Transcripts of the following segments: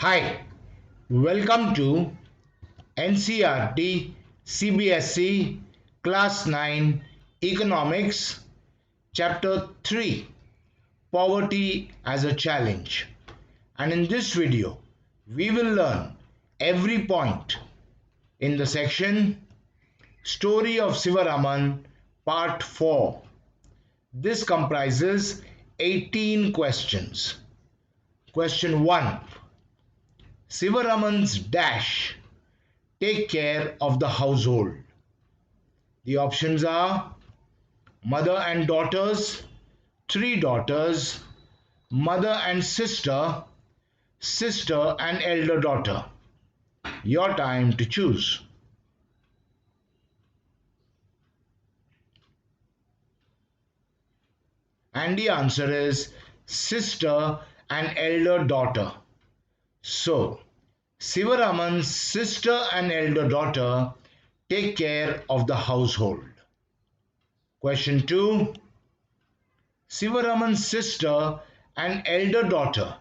Hi, welcome to NCRT CBSE Class 9 Economics Chapter 3 Poverty as a Challenge. And in this video, we will learn every point in the section Story of Sivaraman Part 4. This comprises 18 questions. Question 1. Sivaraman's dash take care of the household. The options are mother and daughters, three daughters, mother and sister, sister and elder daughter. Your time to choose. And the answer is sister and elder daughter. So, Sivaraman's sister and elder daughter take care of the household. Question 2. Sivaraman's sister and elder daughter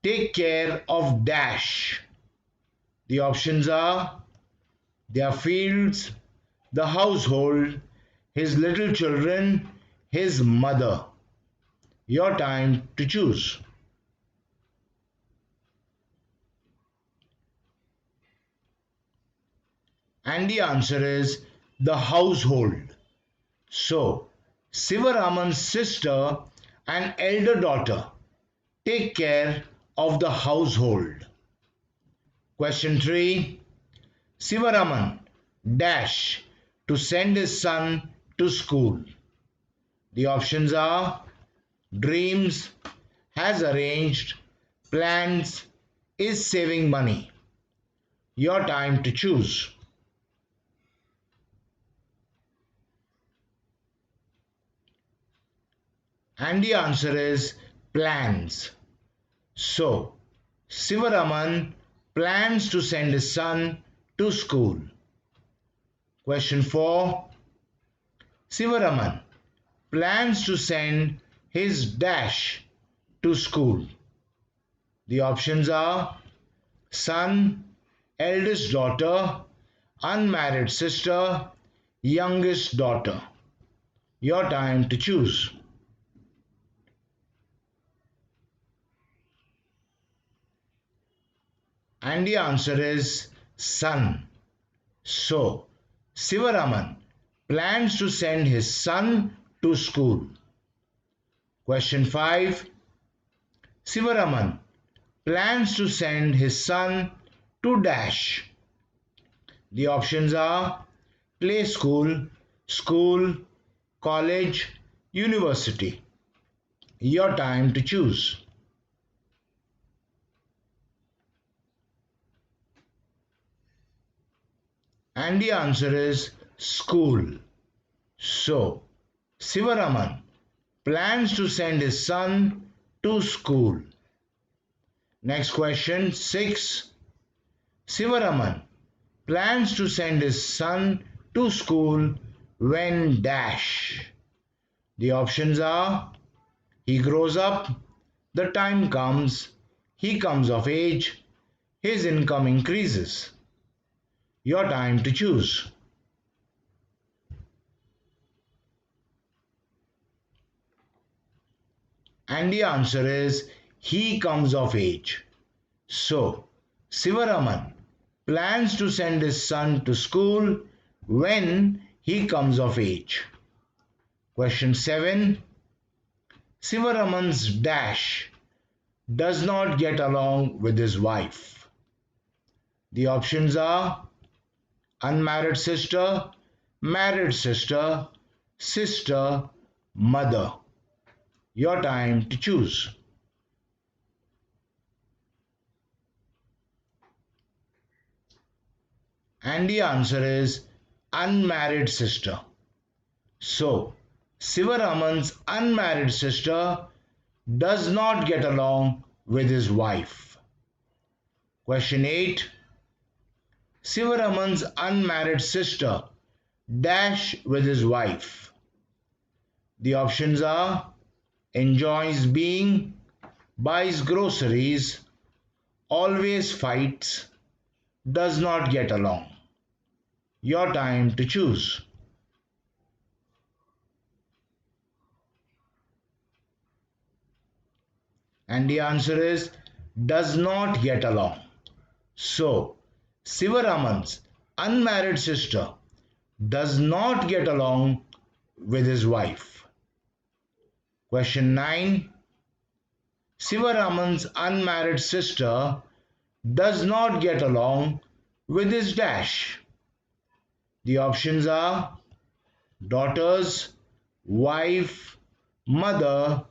take care of dash. The options are their fields, the household, his little children, his mother. Your time to choose. And the answer is the household. So, Sivaraman's sister and elder daughter take care of the household. Question 3. Sivaraman dash to send his son to school. The options are dreams, has arranged, plans, is saving money. Your time to choose. And the answer is plans. So, Sivaraman plans to send his son to school. Question 4. Sivaraman plans to send his dash to school. The options are son, eldest daughter, unmarried sister, youngest daughter. Your time to choose. And the answer is son. So, Sivaraman plans to send his son to school. Question 5. Sivaraman plans to send his son to dash. The options are play school, school, college, university. Your time to choose. And the answer is school. So, Sivaraman plans to send his son to school. Next question 6. Sivaraman plans to send his son to school when dash. The options are he grows up, the time comes, he comes of age, his income increases. Your time to choose. And the answer is he comes of age. So, Sivaraman plans to send his son to school when he comes of age. Question 7. Sivaraman's dash does not get along with his wife. The options are unmarried sister, married sister, sister, mother. Your time to choose. And the answer is unmarried sister. So, Sivaraman's unmarried sister does not get along with his wife. Question 8. Sivaraman's unmarried sister dash with his wife. The options are enjoys being, buys groceries, always fights, does not get along. Your time to choose. And the answer is does not get along. So, Sivaraman's unmarried sister does not get along with his wife. Question 9. Sivaraman's unmarried sister does not get along with his dash. The options are daughters, wife, mother,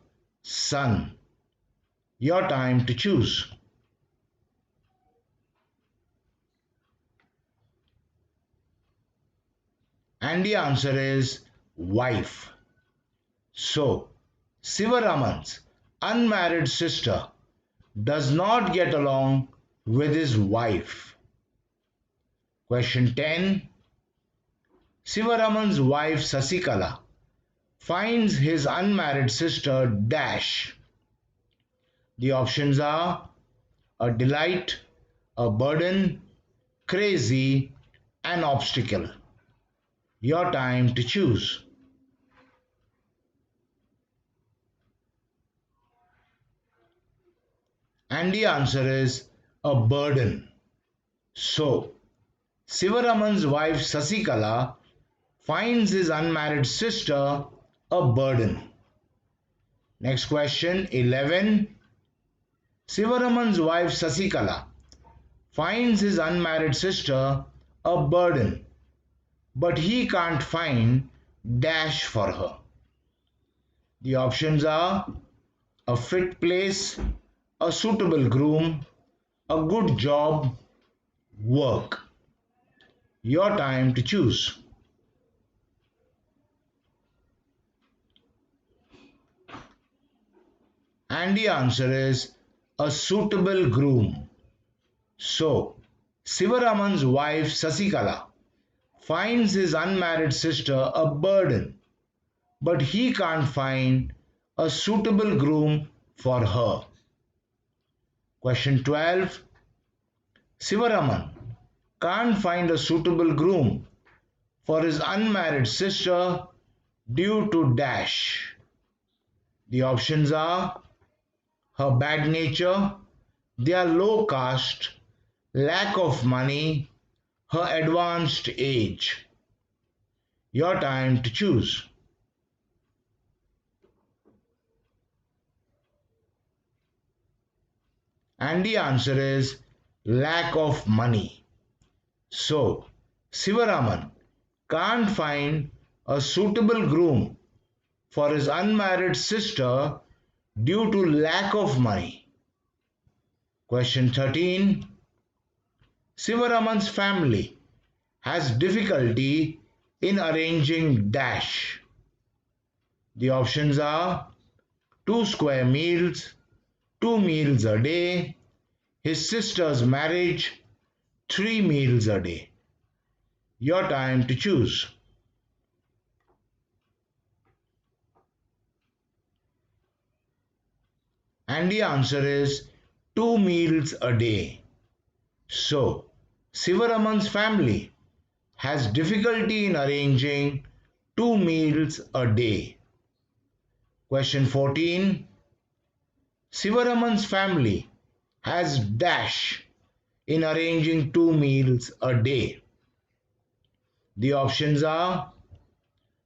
son. Your time to choose. And the answer is wife. So, Sivaraman's unmarried sister does not get along with his wife. Question 10. Sivaraman's wife Sasikala finds his unmarried sister dash. The options are a delight, a burden, crazy, an obstacle. Your time to choose. And the answer is a burden. So, Sivaraman's wife Sasikala finds his unmarried sister a burden. Next question 11. Sivaraman's wife Sasikala finds his unmarried sister a burden, but he can't find dash for her. The options are a fit place, a suitable groom, a good job, work. Your time to choose. And the answer is a suitable groom. So, Sivaraman's wife Sasikala finds his unmarried sister a burden, but he can't find a suitable groom for her. Question 12. Sivaraman can't find a suitable groom for his unmarried sister due to dash. The options are her bad nature, their low caste, lack of money, her advanced age. Your time to choose. And the answer is lack of money. So, Sivaraman can't find a suitable groom for his unmarried sister due to lack of money. Question 13. Sivaraman's family has difficulty in arranging dash. The options are 2 square meals, 2 meals a day, his sister's marriage, 3 meals a day. Your time to choose. And the answer is 2 meals a day. So, Sivaraman's family has difficulty in arranging 2 meals a day. Question 14. Sivaraman's family has dash in arranging 2 meals a day. The options are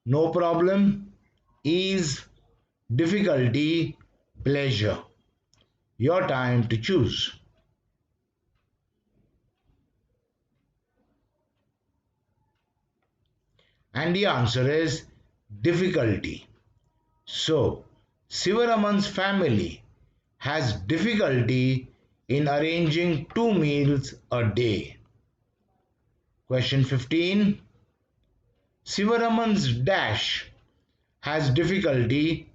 no problem, ease, difficulty, pleasure. Your time to choose. And the answer is difficulty. So, Sivaraman's family has difficulty in arranging 2 meals a day. Question 15. Sivaraman's dash has difficulty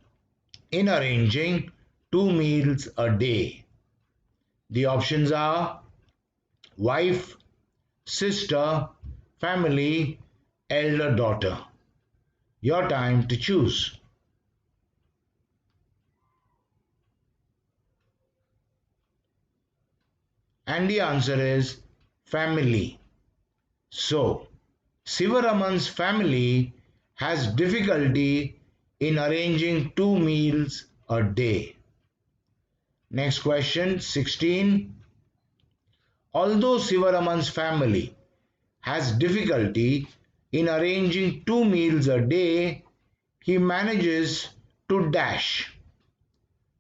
in arranging 2 meals a day. The options are wife, sister, family, elder daughter. Your time to choose. And the answer is family. So, Sivaraman's family has difficulty in arranging 2 meals a day. Next question 16. Although Sivaraman's family has difficulty in arranging 2 meals a day, he manages to dash.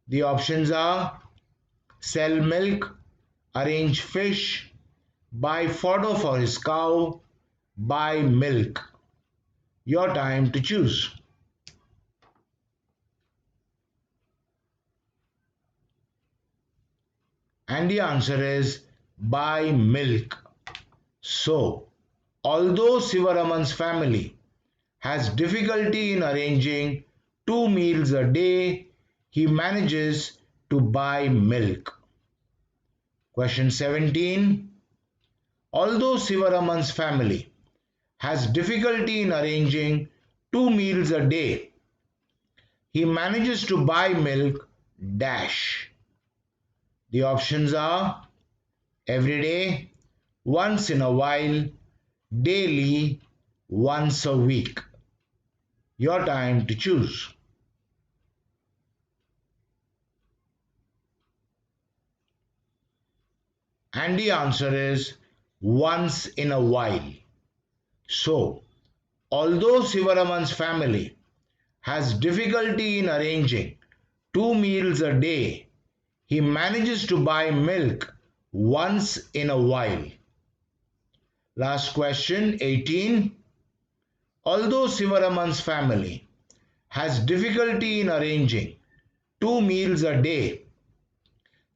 The options are sell milk, arrange fish, buy fodder for his cow, buy milk. Your time to choose. And the answer is buy milk. So, although Sivaraman's family has difficulty in arranging 2 meals a day, he manages to buy milk. Question 17. Although Sivaraman's family has difficulty in arranging 2 meals a day, he manages to buy milk dash. The options are every day, once in a while, daily, once a week. Your time to choose. And the answer is once in a while. So, although Sivaraman's family has difficulty in arranging 2 meals a day, he manages to buy milk once in a while. Last question 18. Although Sivaraman's family has difficulty in arranging 2 meals a day,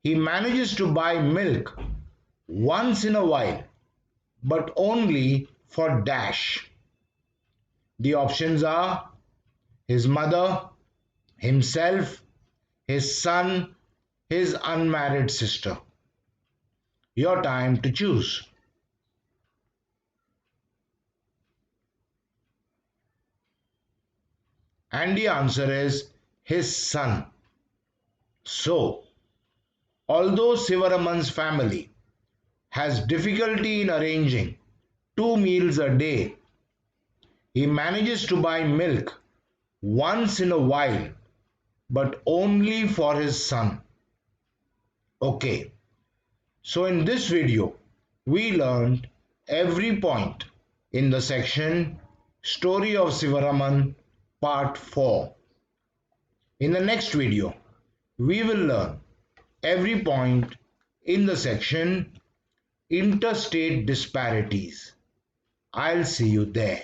he manages to buy milk once in a while, but only for dash. The options are his mother, himself, his son, his unmarried sister. Your time to choose. And the answer is his son. So, although Sivaraman's family has difficulty in arranging 2 meals a day, he manages to buy milk once in a while, but only for his son. Okay, so in this video, we learned every point in the section Story of Sivaraman Part 4. In the next video, we will learn every point in the section Interstate Disparities. I'll see you there.